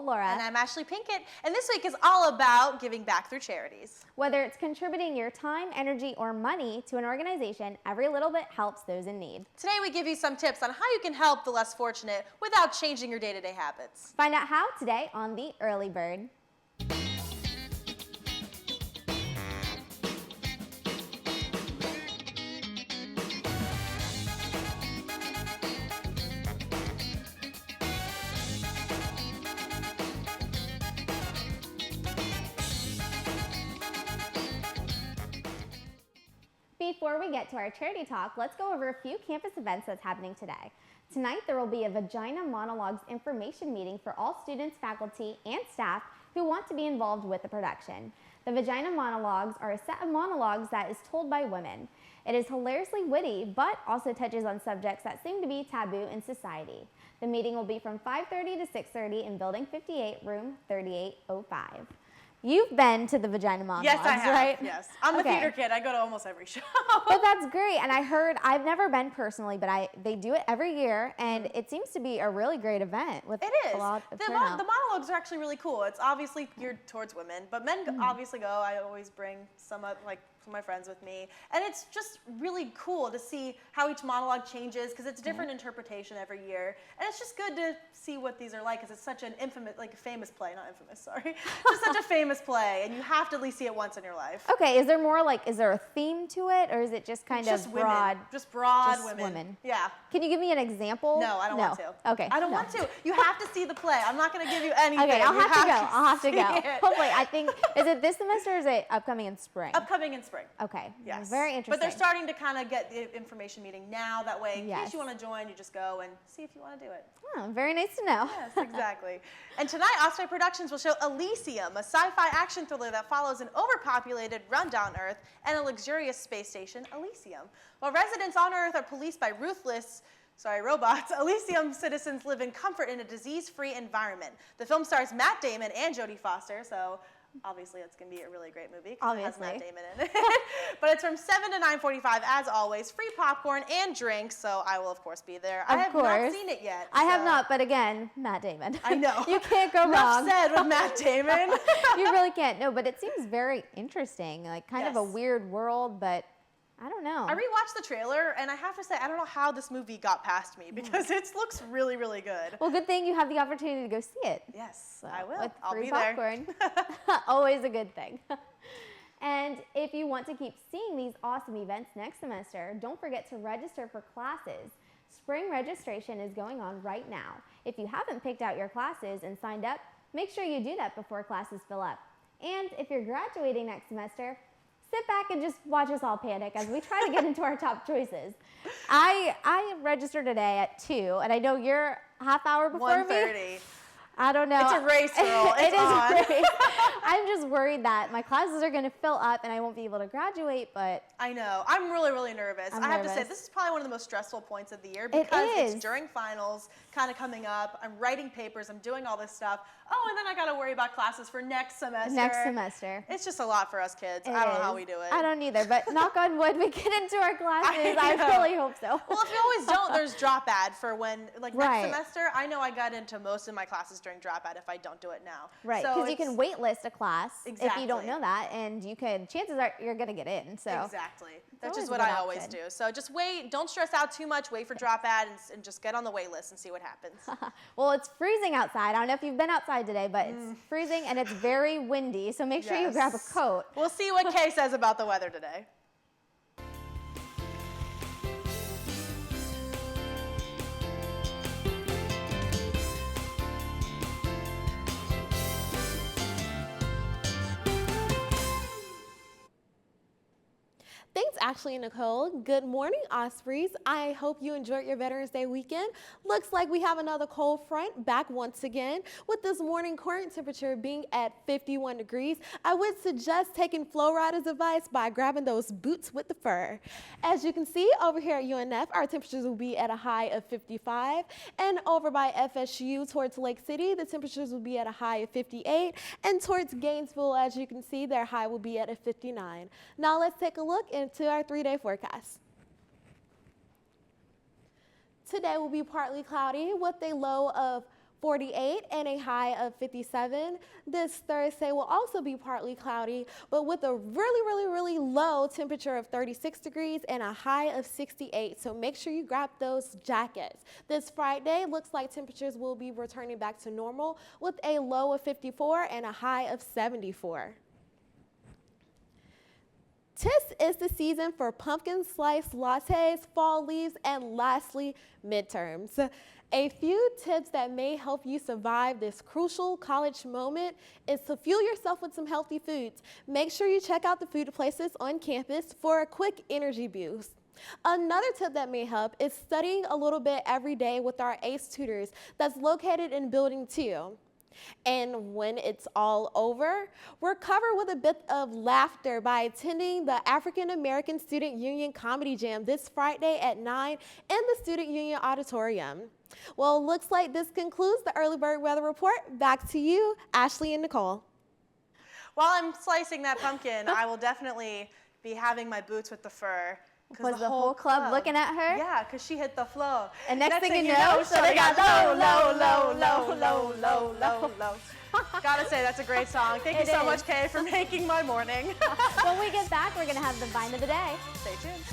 Laura. And I'm Ashley Pinkett, and this week is all about giving back through charities. Whether it's contributing your time, energy, or money to an organization, every little bit helps those in need. Today we give you some tips on how you can help the less fortunate without changing your day-to-day habits. Find out how today on The Early Bird. Before we get to our charity talk, let's go over a few campus events that's happening today. Tonight, there will be a Vagina Monologues information meeting for all students, faculty, and staff who want to be involved with the production. The Vagina Monologues are a set of monologues that is told by women. It is hilariously witty, but also touches on subjects that seem to be taboo in society. The meeting will be from 5:30 to 6:30 in Building 58, room 3805. You've been to the Vagina Monologues, yes, I have, right? Yes, I'm a theater kid. I go to almost every show. But that's great, and I heard, I've never been personally, but they do it every year, and it seems to be a really great event with a lot of turnout. The monologues are actually really cool. It's obviously geared towards women, but men obviously go. I always bring some of my friends with me, and it's just really cool to see how each monologue changes because it's a different interpretation every year, and it's just good to see what these are like because it's such an famous play, not infamous, sorry, just such a famous play, and you have to at least see it once in your life. Okay, is there more is there a theme to it, or is it just kind of broad? Women. Just broad women. Yeah. Can you give me an example? No, I don't want to. Okay. I don't want to. You have to see the play. I'm not going to give you anything. Okay, I'll have to go. It. Hopefully, I think, is it this semester or is it upcoming in spring? Upcoming in spring. Okay. Yes. Very interesting. But they're starting to kind of get the information meeting now. That way, in case you want to join, you just go and see if you want to do it. Oh, very nice to know. Yes, exactly. And tonight, Osprey Productions will show Elysium, a sci-fi action thriller that follows an overpopulated, rundown Earth and a luxurious space station, Elysium. While residents on Earth are policed by robots, Elysium citizens live in comfort in a disease-free environment. The film stars Matt Damon and Jodie Foster, so obviously it's going to be a really great movie because it has Matt Damon in it. But it's from 7 to 9:45 as always, free popcorn and drinks, so I will of course be there. I have not seen it yet. I have not, but again, Matt Damon. I know. You can't go wrong. Enough said with Matt Damon. You really can't. No, but it seems very interesting, kind of a weird world, but I don't know. I rewatched the trailer, and I have to say, I don't know how this movie got past me because it looks really, really good. Well, good thing you have the opportunity to go see it. Yes, so, I will. With I'll free be popcorn. there. Always a good thing. And if you want to keep seeing these awesome events next semester, don't forget to register for classes. Spring registration is going on right now. If you haven't picked out your classes and signed up, make sure you do that before classes fill up. And if you're graduating next semester, sit back and just watch us all panic as we try to get into our top choices. I registered today at 2, and I know you're a half hour before 1:30. me. I don't know. It's a race, girl. It is on. a race. I'm just worried that my classes are going to fill up and I won't be able to graduate, but I know. I'm really, really nervous. I have to say, this is probably one of the most stressful points of the year because it's during finals, kind of coming up. I'm writing papers. I'm doing all this stuff. Oh, and then I got to worry about classes for next semester. It's just a lot for us kids. I don't know how we do it. I don't either, but knock on wood, we get into our classes. I really hope so. Well, if you always don't, there's drop ad for when, next semester. I know I got into most of my classes during drop ad if I don't do it now. Right, because you can wait list a class if you don't know that, and chances are you're going to get in. So exactly. That's just what I always do. So just wait. Don't stress out too much. Wait for drop ad and just get on the wait list and see what happens. Well, it's freezing outside. I don't know if you've been outside today, but it's freezing and it's very windy. So make sure you grab a coat. We'll see what Kay says about the weather today. Thanks, Ashley and Nicole. Good morning, Ospreys. I hope you enjoyed your Veterans Day weekend. Looks like we have another cold front back once again. With this morning current temperature being at 51 degrees, I would suggest taking Flow Rider's advice by grabbing those boots with the fur. As you can see over here at UNF, our temperatures will be at a high of 55. And over by FSU towards Lake City, the temperatures will be at a high of 58. And towards Gainesville, as you can see, their high will be at a 59. Now let's take a look into our 3-day forecast. Today will be partly cloudy with a low of 48 and a high of 57. This Thursday will also be partly cloudy, but with a really low temperature of 36 degrees and a high of 68. So make sure you grab those jackets. This Friday looks like temperatures will be returning back to normal with a low of 54 and a high of 74. This is the season for pumpkin spice lattes, fall leaves, and lastly, midterms. A few tips that may help you survive this crucial college moment is to fuel yourself with some healthy foods. Make sure you check out the food places on campus for a quick energy boost. Another tip that may help is studying a little bit every day with our ACE tutors that's located in Building 2. And when it's all over, we're covered with a bit of laughter by attending the African American Student Union Comedy Jam this Friday at 9 in the Student Union Auditorium. Well, looks like this concludes the Early Bird Weather Report. Back to you, Ashley and Nicole. While I'm slicing that pumpkin, I will definitely be having my boots with the fur. Was the whole club looking at her? Yeah, because she hit the flow. And next thing you know, so they got low. Gotta say, that's a great song. Thank you so much, Kay, for making my morning. When we get back, we're going to have the Vine of the Day. Stay tuned.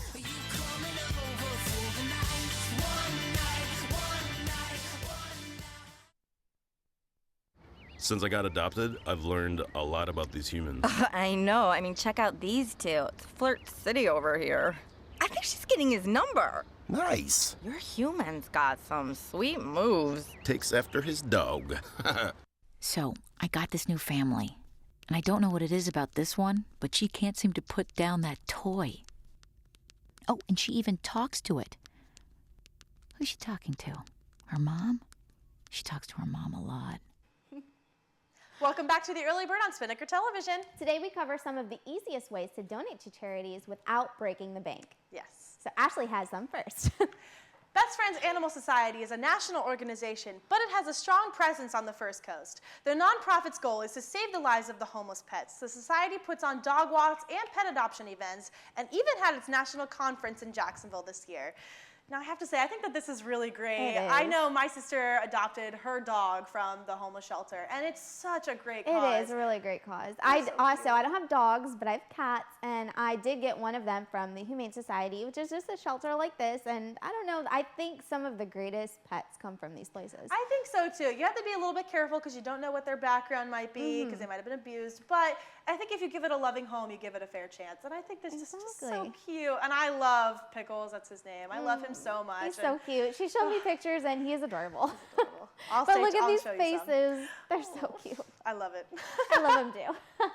Since I got adopted, I've learned a lot about these humans. I know. I mean, check out these two. It's Flirt City over here. I think she's getting his number. Nice. Your human's got some sweet moves. Takes after his dog. So, I got this new family. And I don't know what it is about this one, but she can't seem to put down that toy. Oh, and she even talks to it. Who's she talking to? Her mom? She talks to her mom a lot. Welcome back to the Early Bird on Spinnaker Television. Today we cover some of the easiest ways to donate to charities without breaking the bank. Yes. So Ashley has some first. Best Friends Animal Society is a national organization, but it has a strong presence on the First Coast. Their nonprofit's goal is to save the lives of the homeless pets. The society puts on dog walks and pet adoption events, and even had its national conference in Jacksonville this year. Now, I have to say, I think that this is really great. I know my sister adopted her dog from the homeless shelter, and it's such a great cause. It is a really great cause. I don't have dogs, but I have cats, and I did get one of them from the Humane Society, which is just a shelter like this, and I don't know, I think some of the greatest pets come from these places. I think so, too. You have to be a little bit careful because you don't know what their background might be, because they might have been abused, but I think if you give it a loving home, you give it a fair chance, and I think this is just so cute, and I love Pickles, that's his name. I love him so much. He's so cute. She showed me pictures, and he is adorable. But look at these faces. They're so cute. I love it. I love them too.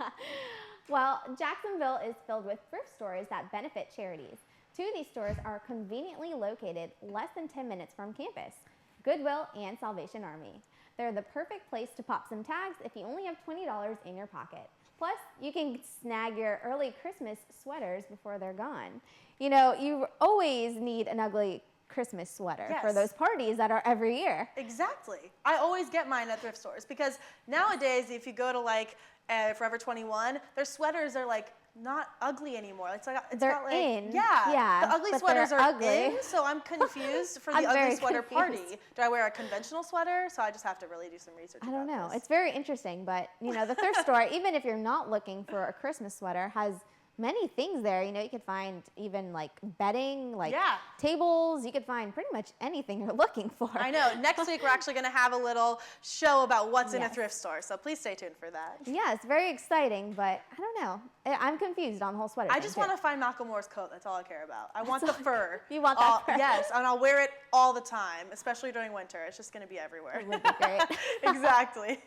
Well, Jacksonville is filled with thrift stores that benefit charities. Two of these stores are conveniently located less than 10 minutes from campus, Goodwill and Salvation Army. They're the perfect place to pop some tags if you only have $20 in your pocket. Plus, you can snag your early Christmas sweaters before they're gone. You know, you always need an ugly Christmas sweater for those parties that are every year. Exactly. I always get mine at thrift stores because nowadays, if you go to like Forever 21, their sweaters are like not ugly anymore. They're not like, in. Yeah. The ugly sweaters are ugly. in, so I'm confused for the ugly sweater party. Do I wear a conventional sweater? So I just have to really do some research. I don't know. This. It's very interesting, but you know, the thrift store, even if you're not looking for a Christmas sweater, has many things there. You know, you could find even like bedding, like tables. You could find pretty much anything you're looking for. I know. Next week, we're actually going to have a little show about what's in a thrift store. So please stay tuned for that. Yeah, it's very exciting, but I don't know. I'm confused on the whole sweater I just want to find Malcolm Moore's coat. That's all I care about. I want the fur. You want that fur? Yes, and I'll wear it all the time, especially during winter. It's just going to be everywhere. It would be great. Exactly.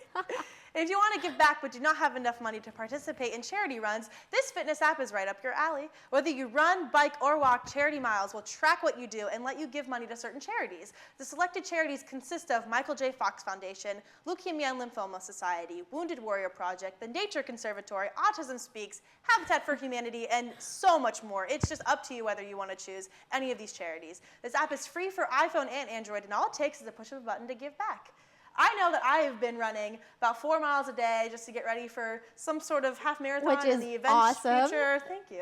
If you want to give back but do not have enough money to participate in charity runs, this fitness app is right up your alley. Whether you run, bike, or walk, Charity Miles will track what you do and let you give money to certain charities. The selected charities consist of Michael J. Fox Foundation, Leukemia and Lymphoma Society, Wounded Warrior Project, the Nature Conservatory, Autism Speaks, Habitat for Humanity, and so much more. It's just up to you whether you want to choose any of these charities. This app is free for iPhone and Android, and all it takes is a push of a button to give back. I know that I have been running about 4 miles a day just to get ready for some sort of half marathon Which in is the event awesome. future. Thank you.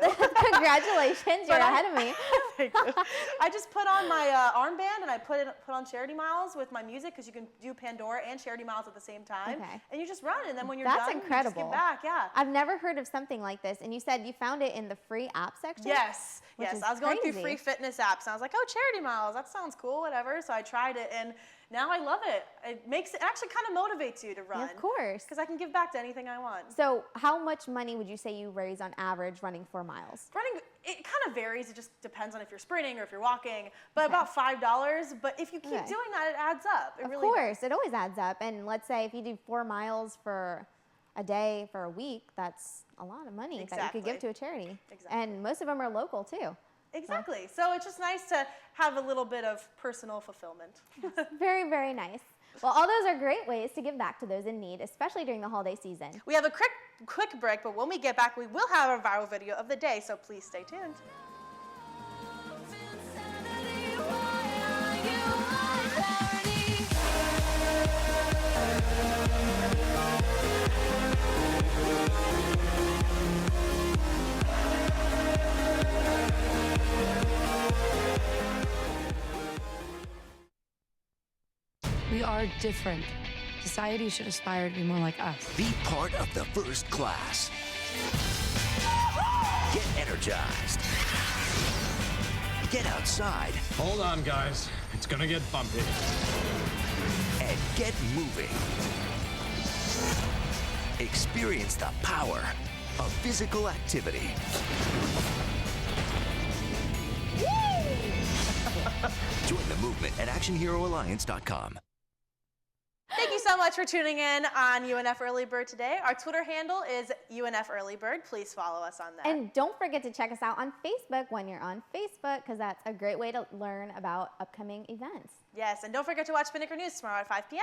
Congratulations, you're ahead of me. Thank you. I just put on my armband and I put on Charity Miles with my music because you can do Pandora and Charity Miles at the same time. Okay. And you just run, and then when you're That's done, incredible. you just give back. Yeah. I've never heard of something like this, and you said you found it in the free app section? Yes, Which yes. is I was going through crazy. free fitness apps, and I was like, oh, Charity Miles, that sounds cool, whatever. So I tried it, and now I love it. It actually kind of motivates you to run. Yeah, of course. Because I can give back to anything I want. So how much money would you say you raise on average running 4 miles? Running, it kind of varies. It just depends on if you're sprinting or if you're walking, but about $5. But if you keep Okay. doing that, it adds up. It Of really course, does. it always adds up. And let's say if you do 4 miles for a day for a week, that's a lot of money that you could give to a charity. Exactly. And most of them are local too. Exactly. So it's just nice to have a little bit of personal fulfillment. Very, very nice. Well, all those are great ways to give back to those in need, especially during the holiday season. We have a quick break, but when we get back, we will have our viral video of the day, so please stay tuned. We are different. Society should aspire to be more like us. Be part of the first class. Get energized. Get outside Hold on, guys. It's gonna get bumpy. and get moving. Experience the power of physical activity. Join the movement at actionheroalliance.com. Thank you so much for tuning in on UNF Early Bird today. Our Twitter handle is UNF Early Bird. Please follow us on that. And don't forget to check us out on Facebook when you're on Facebook, because that's a great way to learn about upcoming events. Yes, and don't forget to watch Spinnaker News tomorrow at 5 p.m.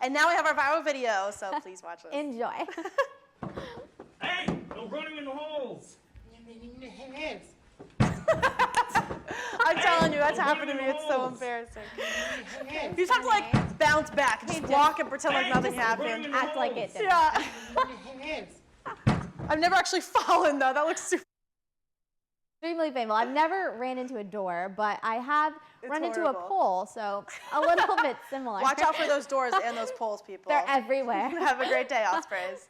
And now we have our viral video, so please watch this. Enjoy. Hey, no running in the holes. I'm telling you, that's happened to me. It's so embarrassing. You just have to like bounce back and just walk and pretend like nothing happened. Act like it didn't. Yeah. I've never actually fallen though. That looks super. Extremely painful. I've never ran into a door, but I have run into a horrible. pole, so a little bit similar. Watch out for those doors and those poles, people. They're everywhere. Have a great day, Ospreys.